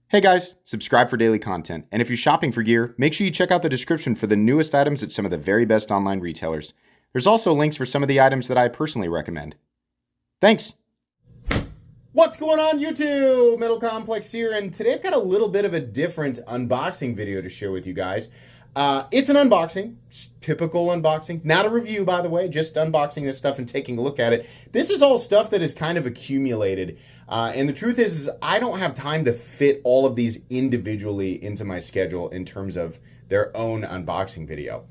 Hey guys, subscribe for daily content, and if you're shopping for gear, make sure you check out the description for the newest items at some of the very best online retailers. There's also links for some of the items that I personally recommend. Thanks! What's going on YouTube? Metal Complex here, and today I've got a little bit of a different unboxing video to share with you guys. It's an unboxing, typical unboxing, not a review by the way, just unboxing this stuff and taking a look at it. This is all stuff that is kind of accumulated, and the truth is I don't have time to fit all of these individually into my schedule in terms of their own unboxing video.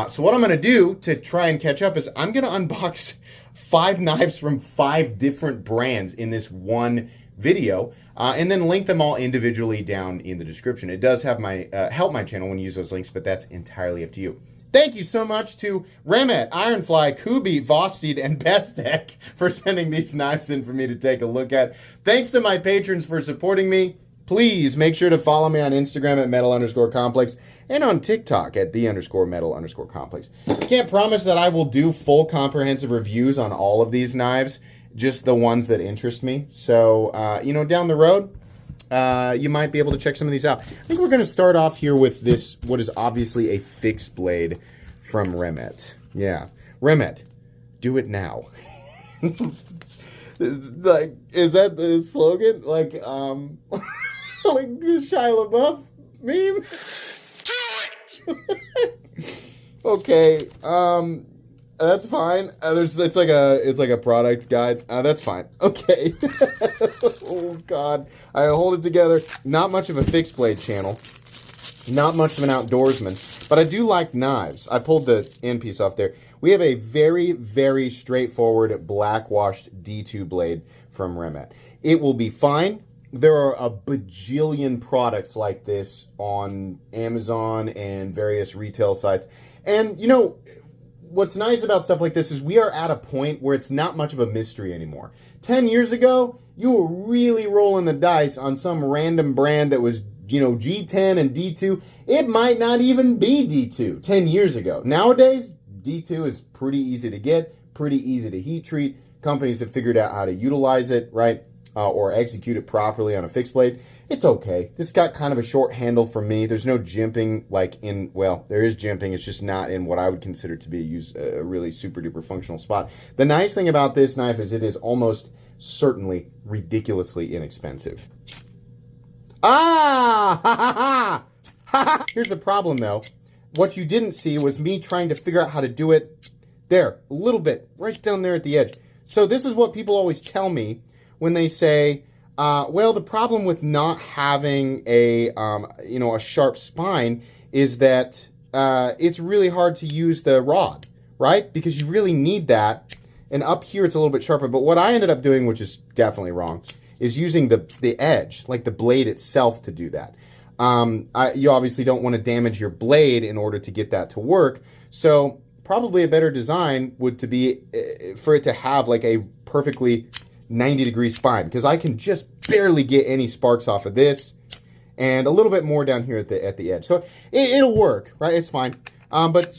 So what I'm going to do to try and catch up is I'm going to unbox 5 knives from 5 different brands in this one video, and then link them all individually down in the description. It does have my help my channel when you use those links, but that's entirely up to you. Thank you so much to Remette, Ironfly, Kubey, Vosteed, and Bestech for sending these knives in for me to take a look at. Thanks to my patrons for supporting me. Please make sure to follow me on Instagram at metal_complex and on TikTok at _metal_complex. Can't promise that I will do full comprehensive reviews on all of these knives, just the ones that interest me. So, down the road, you might be able to check some of these out. I think we're going to start off here with this, what is obviously a fixed blade from Remette. Yeah, Remette, do it now. Like, is that the slogan? Like, like the Shia LaBeouf meme? Do it! Okay, that's fine. It's like a product guide. That's fine. Okay. Oh God, I hold it together. Not much of a fixed blade channel. Not much of an outdoorsman, but I do like knives. I pulled the end piece off there. We have a very, very straightforward black washed D2 blade from Remette. It will be fine. There are a bajillion products like this on Amazon and various retail sites. And you know, what's nice about stuff like this is we are at a point where it's not much of a mystery anymore. 10 years ago, you were really rolling the dice on some random brand that was, G10 and D2. It might not even be D2 10 years ago. Nowadays, D2 is pretty easy to get, pretty easy to heat treat. Companies have figured out how to utilize it, right? Or execute it properly on a fixed blade. It's okay. This got kind of a short handle for me. There's no jimping there is jimping. It's just not in what I would consider to be a really super duper functional spot. The nice thing about this knife is it is almost certainly ridiculously inexpensive. Here's the problem though. What you didn't see was me trying to figure out how to do it there, a little bit, right down there at the edge. So this is what people always tell me when they say, well, the problem with not having a sharp spine is that it's really hard to use the rod, right? Because you really need that. And up here, it's a little bit sharper. But what I ended up doing, which is definitely wrong, is using the edge, like the blade itself, to do that. You obviously don't want to damage your blade in order to get that to work. So probably a better design would to be for it to have like a perfectly 90-degree spine, because I can just barely get any sparks off of this, and a little bit more down here at the edge. So it'll work, right? It's fine. But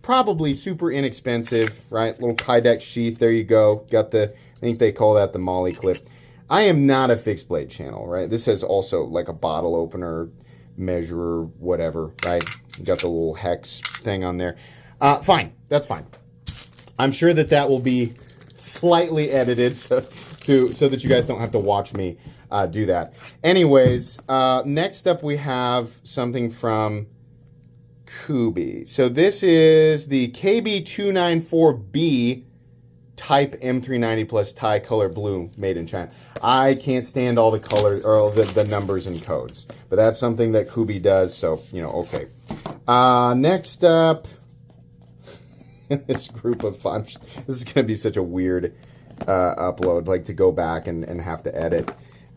probably super inexpensive, right? Little Kydex sheath. There you go. Got I think they call that the Molly clip. I am not a fixed blade channel, right? This has also like a bottle opener, measurer, whatever, right? Got the little hex thing on there. Fine. That's fine. I'm sure that will be slightly edited so that you guys don't have to watch me do that. Anyways, next up we have something from Kubey. So this is the KB294B Type M390 plus Thai color blue, made in China. I can't stand all the colors or the numbers and codes, but that's something that Kubey does, so, okay. Next up, this group of fun. This is going to be such a weird upload, like to go back and have to edit.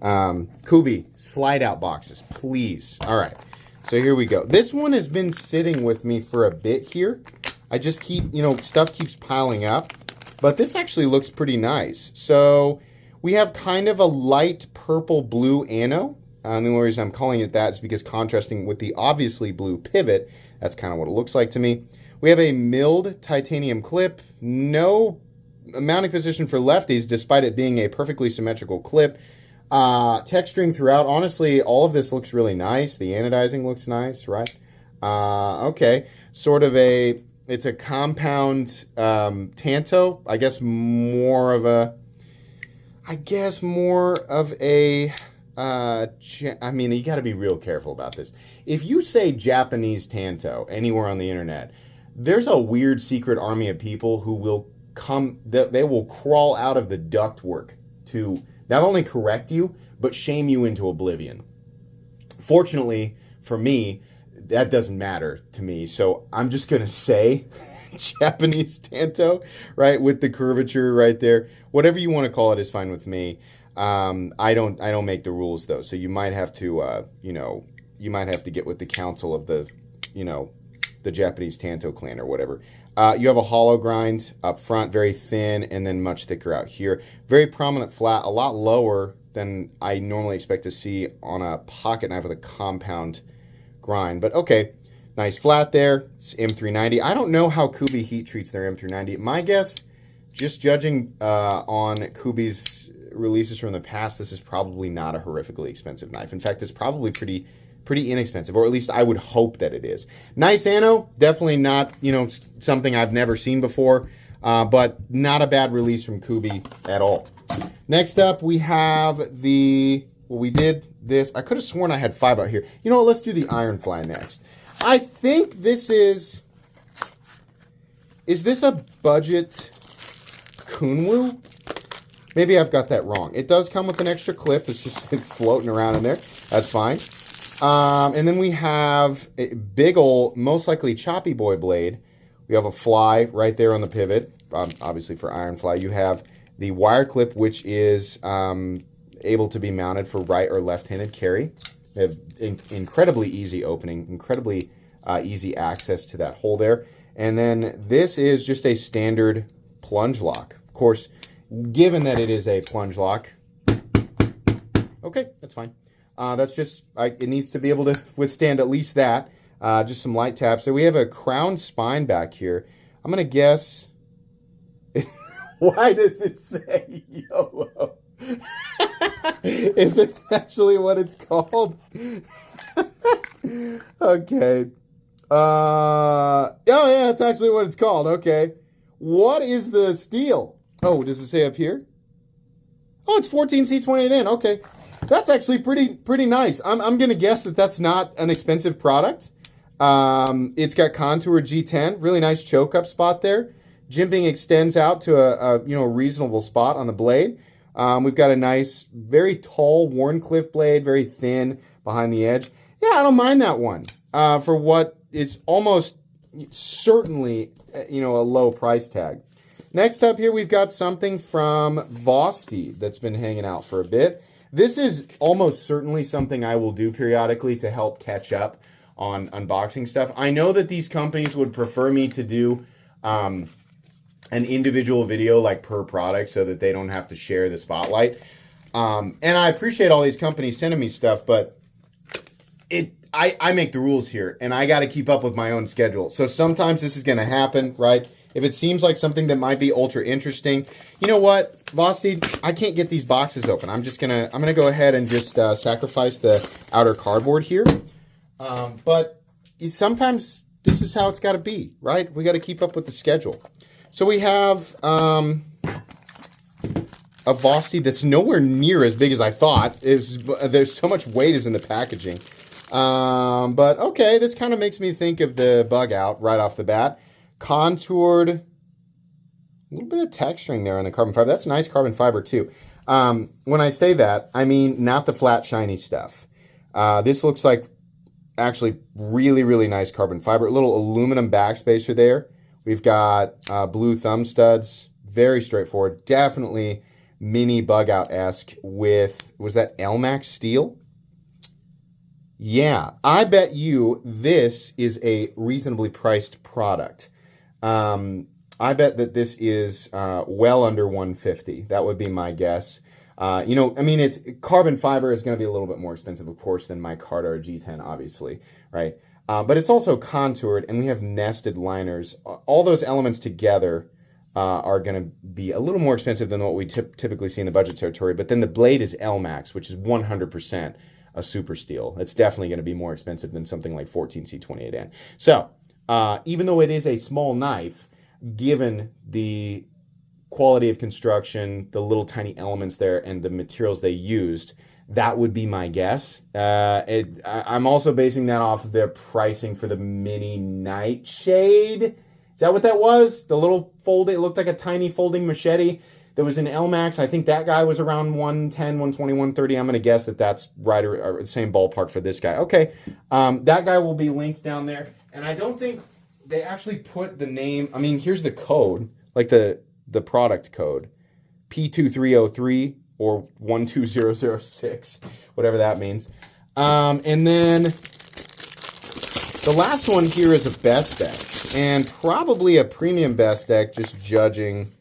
Kubey, slide out boxes, please. All right, so here we go. This one has been sitting with me for a bit here. I just keep, stuff keeps piling up, but this actually looks pretty nice. So we have kind of a light purple blue ano. The only reason I'm calling it that is because contrasting with the obviously blue pivot, that's kind of what it looks like to me. We have a milled titanium clip, no mounting position for lefties, despite it being a perfectly symmetrical clip. Texturing throughout. Honestly, all of this looks really nice. The anodizing looks nice, right? Okay. Sort of it's a compound Tanto. I guess more of a I mean, you got to be real careful about this. If you say Japanese Tanto anywhere on the internet, there's a weird secret army of people who will they will crawl out of the ductwork to not only correct you, but shame you into oblivion. Fortunately for me, that doesn't matter to me. So I'm just going to say Japanese Tanto, right? With the curvature right there. Whatever you want to call it is fine with me. I don't make the rules though. So you might have to, you might have to get with the council of the, the Japanese Tanto clan or whatever. You have a hollow grind up front, very thin, and then much thicker out here. Very prominent flat, a lot lower than I normally expect to see on a pocket knife with a compound grind. But okay, nice flat there. It's M390. I don't know how Kubey heat treats their M390. My guess, just judging on Kubey's releases from the past, this is probably not a horrifically expensive knife. In fact, it's probably pretty inexpensive, or at least I would hope that it is. Nice ano, definitely not, something I've never seen before, but not a bad release from Kubey at all. Next up, we have we did this. I could have sworn I had 5 out here. You know what, let's do the Ironfly next. I think this is this a budget Kunwu? Maybe I've got that wrong. It does come with an extra clip. It's just floating around in there. That's fine. And then we have a big ol', most likely choppy boy blade. We have a fly right there on the pivot, obviously for Ironfly. You have the wire clip, which is able to be mounted for right or left-handed carry. We have incredibly easy opening, incredibly easy access to that hole there. And then this is just a standard plunge lock. Of course, given that it is a plunge lock, okay, that's fine. That's just, it needs to be able to withstand at least that. Just some light taps. So we have a crown spine back here. I'm going to guess, why does it say YOLO? Is it actually what it's called? Okay. Oh yeah, it's actually what it's called. Okay. What is the steel? Oh, does it say up here? Oh, it's 14C28N. Okay. That's actually pretty nice. I'm going to guess that that's not an expensive product. It's got contoured G10, really nice choke up spot there. Jimping extends out to a reasonable spot on the blade. We've got a nice, very tall Warncliffe blade, very thin behind the edge. Yeah, I don't mind that one for what is almost certainly a low price tag. Next up here, we've got something from Vosteed that's been hanging out for a bit. This is almost certainly something I will do periodically to help catch up on unboxing stuff. I know that these companies would prefer me to do an individual video like per product so that they don't have to share the spotlight. And I appreciate all these companies sending me stuff, but I make the rules here and I got to keep up with my own schedule. So sometimes this is going to happen, right? If it seems like something that might be ultra interesting, you know what, Vosteed, I can't get these boxes open. I'm gonna go ahead and just sacrifice the outer cardboard here. But sometimes this is how it's got to be, right? We got to keep up with the schedule. So we have a Vosteed that's nowhere near as big as I thought. There's so much weight is in the packaging. But okay, this kind of makes me think of the bug out right off the bat. Contoured, a little bit of texturing there on the carbon fiber. That's nice carbon fiber too. When I say that, I mean not the flat shiny stuff. This looks like actually really, really nice carbon fiber. A little aluminum backspacer there. We've got blue thumb studs. Very straightforward. Definitely mini bug out-esque with, was that Elmax steel? Yeah, I bet you this is a reasonably priced product. I bet that this is well under $150. That would be my guess. It's carbon fiber is going to be a little bit more expensive, of course, than my Carter G10, obviously, right? But it's also contoured, and we have nested liners. All those elements together are going to be a little more expensive than what we typically see in the budget territory. But then the blade is L-Max, which is 100% a super steel. It's definitely going to be more expensive than something like 14C28N. So even though it is a small knife, given the quality of construction, the little tiny elements there, and the materials they used, that would be my guess. I'm also basing that off of their pricing for the mini Nightshade. Is that what that was? The little folding, it looked like a tiny folding machete. There was an L-Max. I think that guy was around 110, 120, 130. I'm going to guess that that's right or the same ballpark for this guy. Okay. That guy will be linked down there. And I don't think they actually put the name. I mean, here's the code, like the product code, P2303 or 12006, whatever that means. And then the last one here is a Bestech, and probably a premium Bestech, just judging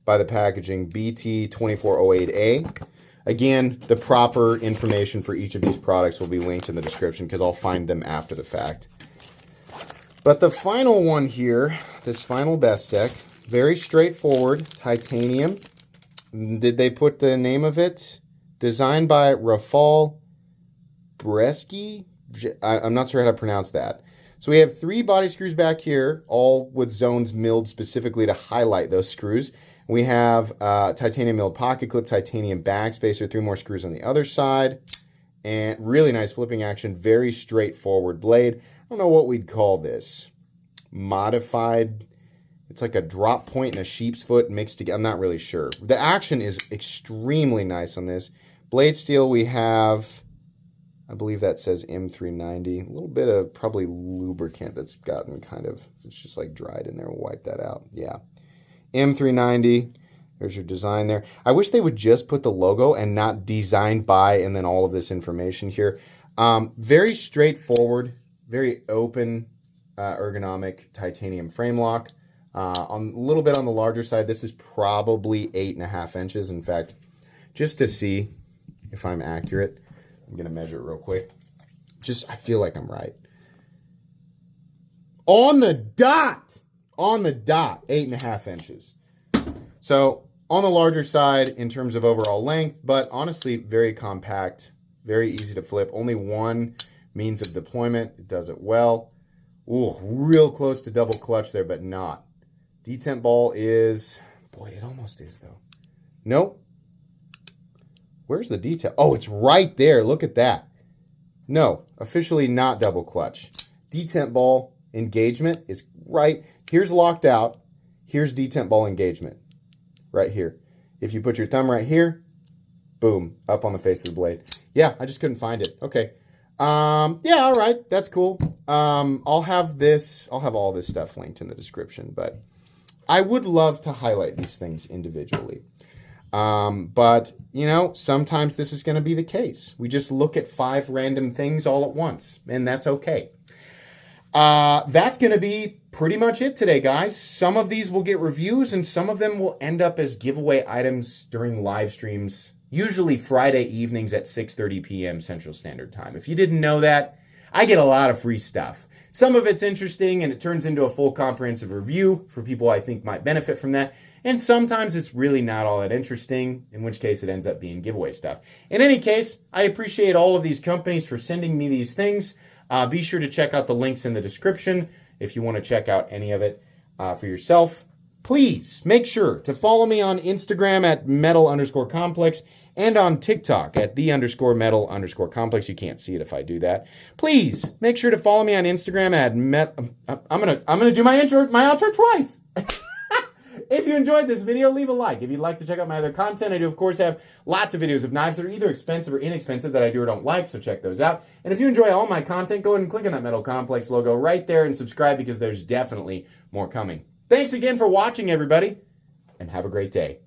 by the packaging, BT2408A. Again, the proper information for each of these products will be linked in the description because I'll find them after the fact. But the final one here, this final Bestech, very straightforward, titanium. Did they put the name of it? Designed by Rafal Breski. I'm not sure how to pronounce that. So we have 3 body screws back here, all with zones milled specifically to highlight those screws. We have titanium milled pocket clip, titanium backspacer, 3 more screws on the other side, and really nice flipping action, very straightforward blade. I don't know what we'd call this. Modified, it's like a drop point and a sheep's foot mixed together. I'm not really sure. The action is extremely nice on this. Blade steel, we have, I believe that says M390. A little bit of probably lubricant that's gotten kind of, it's just like dried in there. We'll wipe that out. Yeah. M390. There's your design there. I wish they would just put the logo and not designed by and then all of this information here. Very straightforward, very open, ergonomic titanium frame lock. On a little bit on the larger side, this is probably 8.5 inches. In fact, just to see if I'm accurate, I'm going to measure it real quick. I feel like I'm right. On the dot, 8.5 inches. So on the larger side in terms of overall length, but honestly, very compact, very easy to flip. Only one means of deployment. It does it well. Ooh, real close to double clutch there, but not. Detent ball is, boy, it almost is though. Nope. Where's the detail? Oh, it's right there. Look at that. No, officially not double clutch. Detent ball engagement is right. Here's locked out. Here's detent ball engagement. Right here. If you put your thumb right here, boom, up on the face of the blade. Yeah, I just couldn't find it. Okay. Yeah, all right. That's cool. I'll have all this stuff linked in the description, but I would love to highlight these things individually. But, you know, sometimes this is going to be the case. We just look at 5 random things all at once, and that's okay. That's going to be pretty much it today, guys. Some of these will get reviews, and some of them will end up as giveaway items during live streams, usually Friday evenings at 6:30 p.m. Central Standard Time. If you didn't know that, I get a lot of free stuff. Some of it's interesting, and it turns into a full comprehensive review for people I think might benefit from that. And sometimes it's really not all that interesting, in which case it ends up being giveaway stuff. In any case, I appreciate all of these companies for sending me these things. Be sure to check out the links in the description if you want to check out any of it for yourself. Please make sure to follow me on Instagram at metal_complex and on TikTok at _metal_complex. You can't see it if I do that. Please make sure to follow me on Instagram at I'm gonna do my outro twice. If you enjoyed this video, leave a like. If you'd like to check out my other content, I do, of course, have lots of videos of knives that are either expensive or inexpensive that I do or don't like, so check those out. And if you enjoy all my content, go ahead and click on that Metal Complex logo right there and subscribe because there's definitely more coming. Thanks again for watching, everybody, and have a great day.